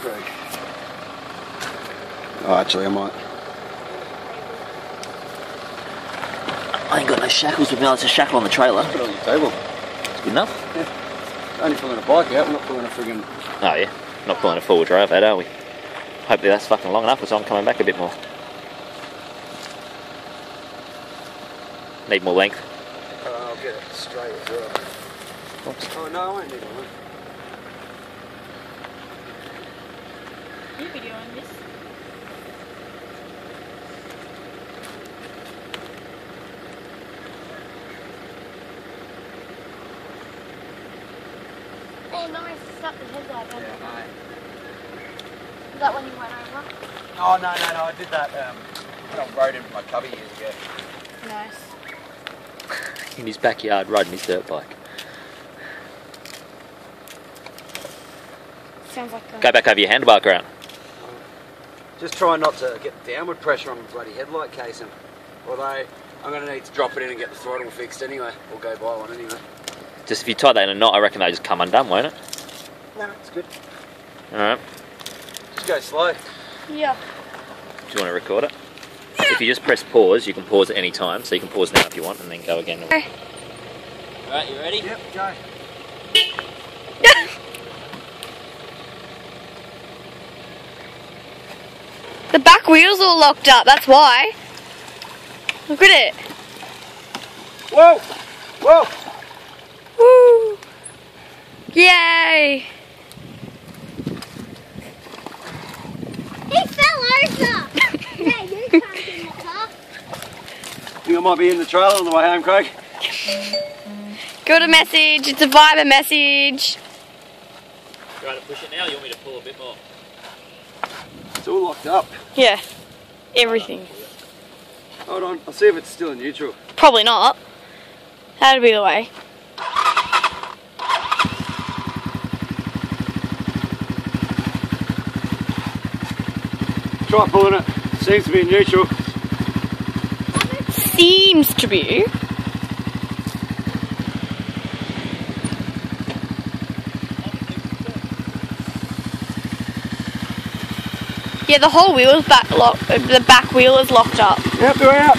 Craig. Oh, actually, I might. I ain't got no shackles with me. It's a shackle on the trailer. Put it on the table. It's good enough. Yeah. Only pulling a bike out, we're not pulling a friggin'... Oh yeah, not pulling a four-wheel drive out, are we? Hopefully that's fucking long enough, because I'm coming back a bit more. Need more length. I'll get it straight as well. Oops. Oh no, I won't need one. You videoing this? Oh nice, it's up the headlight. Yeah, no. Is that one you went over? Oh no, I did that when I rode in my cubby years ago. Nice. In his backyard, riding his dirt bike. Sounds like a... Go back over your handlebar ground. Just try not to get downward pressure on the bloody headlight casing. Although, I'm going to need to drop it in and get the throttle fixed anyway, or go buy one anyway. Just if you tie that in a knot, I reckon they just come undone, won't it? No, it's good. Alright. Just go slow. Yeah. Do you want to record it? If you just press pause, you can pause at any time, so you can pause now if you want, and then go again. Alright, you ready? Yep, go. The back wheel's all locked up, that's why. Look at it. Whoa! Whoa! Woo! Yay! He fell over! Yeah, you can't in the car. Think I might be in the trailer on the way home, Craig? Got a message, it's a Viber message. You want to push it now, or you want me to pull a bit more? It's all locked up. Yeah, everything. Hold on, I'll see if it's still in neutral. Probably not. That'd be the way. Try pulling it. Seems to be in neutral. Seems to be. Yeah, the whole wheel is the back wheel is locked up. Yep, go out.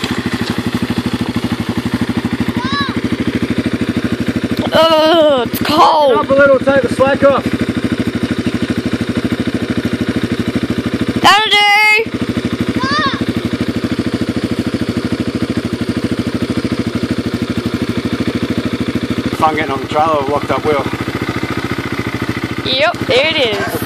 Oh, it's Up cold. a little, take the slack off. That'll do. Fun getting on the trailer with a locked up wheel. Yep, there it is.